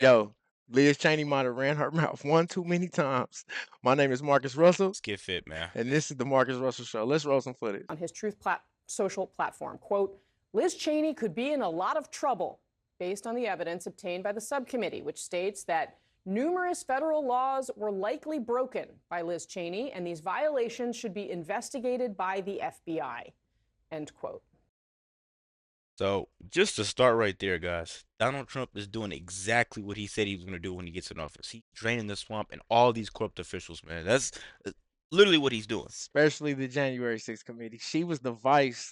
Yo, Liz Cheney might have ran her mouth one too many times. My name is Marcus Russell, Let's get fit, man. and this is the Marcus Russell Show. Let's roll some footage. On his social platform, quote, Liz Cheney could be in a lot of trouble based on the evidence obtained by the subcommittee, which states that numerous federal laws were likely broken by Liz Cheney, and these violations should be investigated by the FBI, end quote. So, just to start right there, guys, Donald Trump is doing exactly what he said he was going to do when he gets in office. He's draining the swamp and all these corrupt officials, man. That's literally what he's doing. Especially the January 6th committee. She was the vice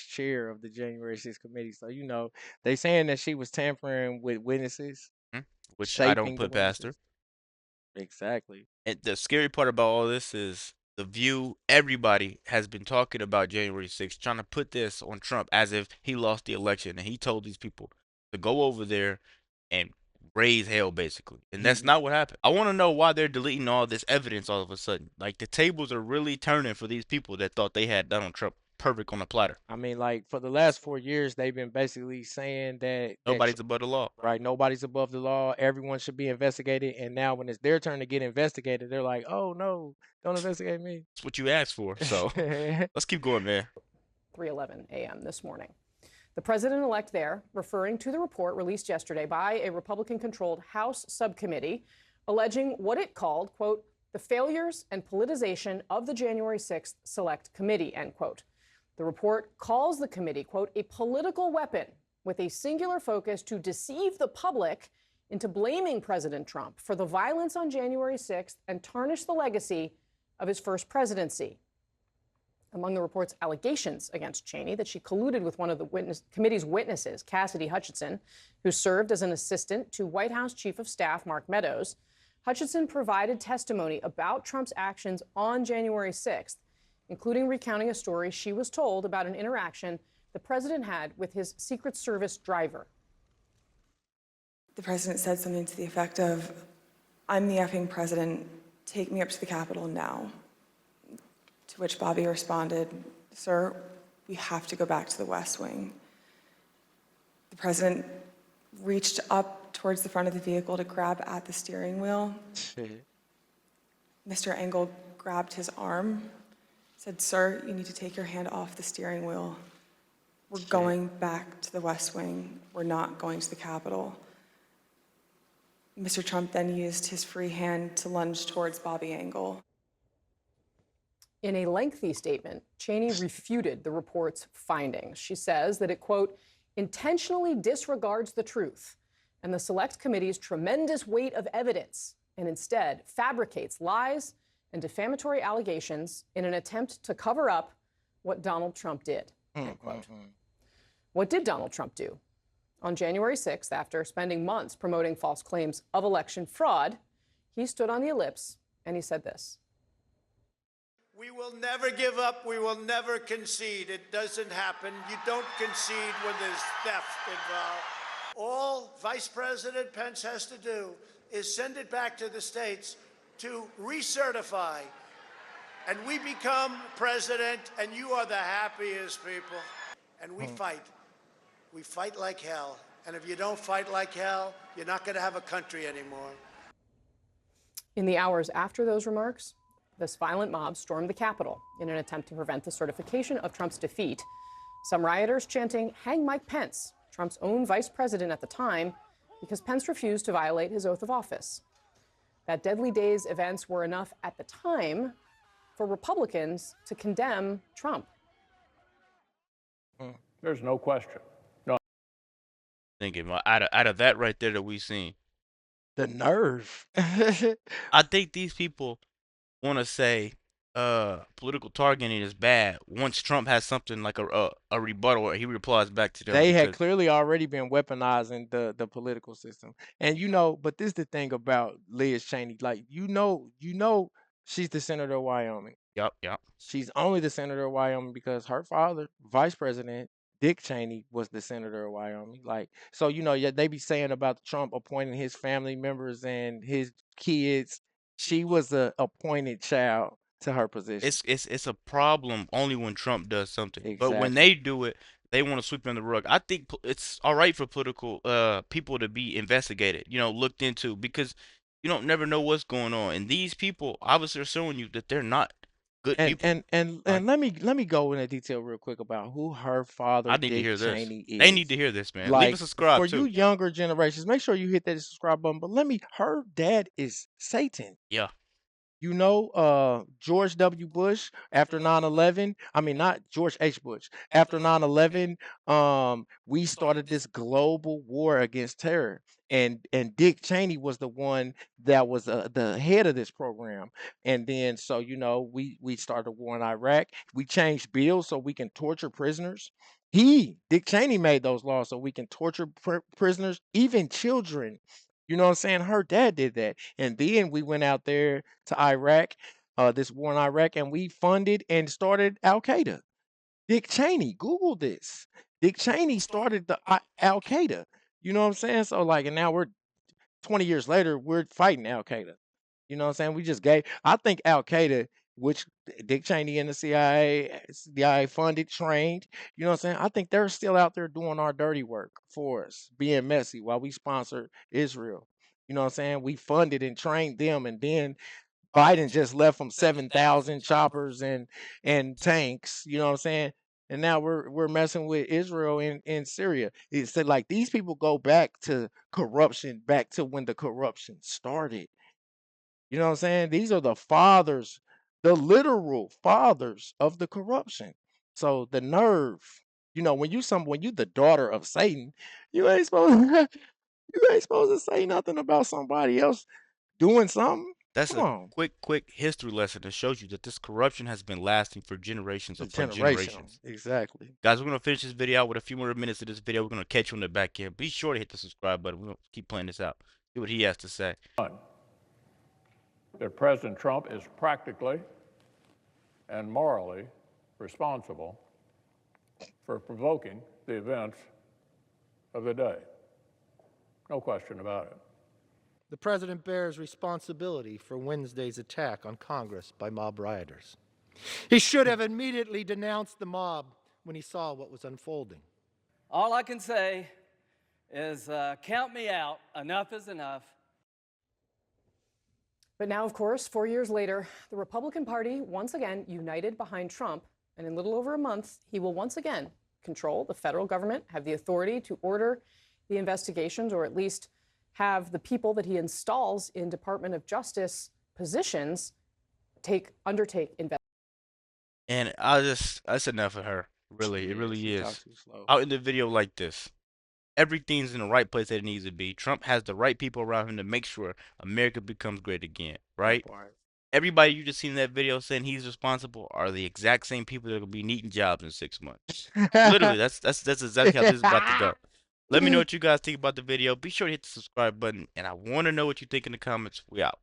chair of the January 6th committee. So, they saying that she was tampering with witnesses, Which I don't shaping the put past her. witnesses. Exactly. And the scary part about all this is The View, everybody has been talking about January 6th, trying to put this on Trump as if he lost the election. And he told these people to go over there and raise hell, basically. And that's not what happened. I want to know why they're deleting all this evidence all of a sudden. Like, the tables are really turning for these people that thought they had Donald Trump perfect on a platter. I mean, like, for the last 4 years, they've been basically saying that Nobody's above the law. right, nobody's above the law. Everyone should be investigated. And now, when it's their turn to get investigated, they're like, "Oh no, don't investigate me." That's what you asked for. So let's keep going, man. 3:11 a.m. this morning. The president-elect there, referring to the report released yesterday by a Republican-controlled House subcommittee, alleging what it called, quote, the failures and politicization of the January 6th Select Committee, end quote. The report calls the committee, quote, a political weapon with a singular focus to deceive the public into blaming President Trump for the violence on January 6th and tarnish the legacy of his first presidency. Among the report's allegations against Cheney, that she colluded with one of the committee's witnesses, Cassidy Hutchinson, who served as an assistant to White House Chief of Staff Mark Meadows. Hutchinson provided testimony about Trump's actions on January 6th, including recounting a story she was told about an interaction the president had with his Secret Service driver. The president said something to the effect of, "I'm the effing president, take me up to the Capitol now." To which Bobby responded, "Sir, we have to go back to the West Wing." The president reached up towards the front of the vehicle to grab at the steering wheel. Mr. Engel grabbed his arm, said, "Sir, you need to take your hand off the steering wheel. We're going back to the West Wing. We're not going to the Capitol." Mr. Trump then used his free hand to lunge towards Bobby Engel. In a lengthy statement, Cheney refuted the report's findings. She says that it, quote, intentionally disregards the truth and the Select Committee's tremendous weight of evidence and instead fabricates lies and defamatory allegations in an attempt to cover up what Donald Trump did, end quote. What did Donald Trump do? On January 6th, after spending months promoting false claims of election fraud, he stood on the ellipse and he said this. We will never give up. We will never concede. It doesn't happen. You don't concede when there's theft involved. All Vice President Pence has to do is send it back to the states to recertify. And we become president, and you are the happiest people. And we fight. We fight like hell. And if you don't fight like hell, you're not going to have a country anymore. In the hours after those remarks, this violent mob stormed the Capitol in an attempt to prevent the certification of Trump's defeat. Some rioters chanting, "Hang Mike Pence," Trump's own vice president at the time, because Pence refused to violate his oath of office. That deadly day's events were enough at the time for Republicans to condemn Trump. There's no question. Thinking out of that right there that we seen, The nerve. I think these people want to say political targeting is bad once Trump has something like a rebuttal or he replies back to them. They had clearly already been weaponizing the political system. And but this is the thing about Liz Cheney. Like, she's the senator of Wyoming. Yep. She's only the senator of Wyoming because her father, Vice President Dick Cheney, was the senator of Wyoming. Like, so they be saying about Trump appointing his family members and his kids. She was a appointed child to her position. It's a problem only when Trump does something. Exactly. But when they do it, They want to sweep it under the rug. I think it's all right for political people to be investigated, looked into, because you don't never know what's going on. And these people obviously are showing you that they're not good And people. and and Right? and let me go into detail real quick about who her father, I need to Dick hear this. Cheney, They need is. to hear this, man. Leave a Like, subscribe for you too. younger generations, make sure you hit that subscribe button. But her dad is Satan. Yeah. George W. Bush after 9/11, I mean, not George H. Bush. After 9/11, we started this global war against terror. And Dick Cheney was the one that was the head of this program. And then, so we started a war in Iraq. We changed bills so we can torture prisoners. Dick Cheney, made those laws so we can torture prisoners, even children. You know what I'm saying? Her dad did that. And then we went out there to Iraq, this war in Iraq, and we funded and started Al Qaeda. Dick Cheney, Google this. Dick Cheney started the Al Qaeda. You know what I'm saying? So, like, and now we're 20 years later, we're fighting Al Qaeda. You know what I'm saying? I think Al Qaeda, which Dick Cheney and the CIA funded, trained, you know what I'm saying? I think they're still out there doing our dirty work for us, being messy while we sponsor Israel. You know what I'm saying? We funded and trained them, and then Biden just left them 7,000 choppers and tanks. You know what I'm saying? And now we're messing with Israel in Syria. It said, like, these people go back to corruption, back to when the corruption started. You know what I'm saying? These are the fathers, the literal fathers of the corruption. So the nerve, when you the daughter of Satan, you ain't supposed you ain't supposed to say nothing about somebody else doing something. That's Come a on. quick history lesson that shows you that this corruption has been lasting for generations The upon generational. generations. Exactly. Guys, we're gonna finish this video out with a few more minutes of this video. We're gonna catch you on the back end. Be sure to hit the subscribe button. We're gonna keep playing this out. See what he has to say. That President Trump is practically and morally responsible for provoking the events of the day. No question about it. The president bears responsibility for Wednesday's attack on Congress by mob rioters. He should have immediately denounced the mob when he saw what was unfolding. All I can say is count me out. Enough is enough. But now, of course, 4 years later, the Republican Party once again united behind Trump, and in little over a month, he will once again control the federal government, have the authority to order the investigations, or at least have the people that he installs in Department of Justice positions undertake investigations. And that's enough of her. Really, it really She is. talks too slow. Out in the video like this. Everything's in the right place that it needs to be. Trump has the right people around him to make sure America becomes great again, right? Everybody you just seen in that video saying he's responsible are the exact same people that will be needing jobs in 6 months. Literally, that's exactly how this is about to go. Let me know what you guys think about the video. Be sure to hit the subscribe button, and I want to know what you think in the comments. We out.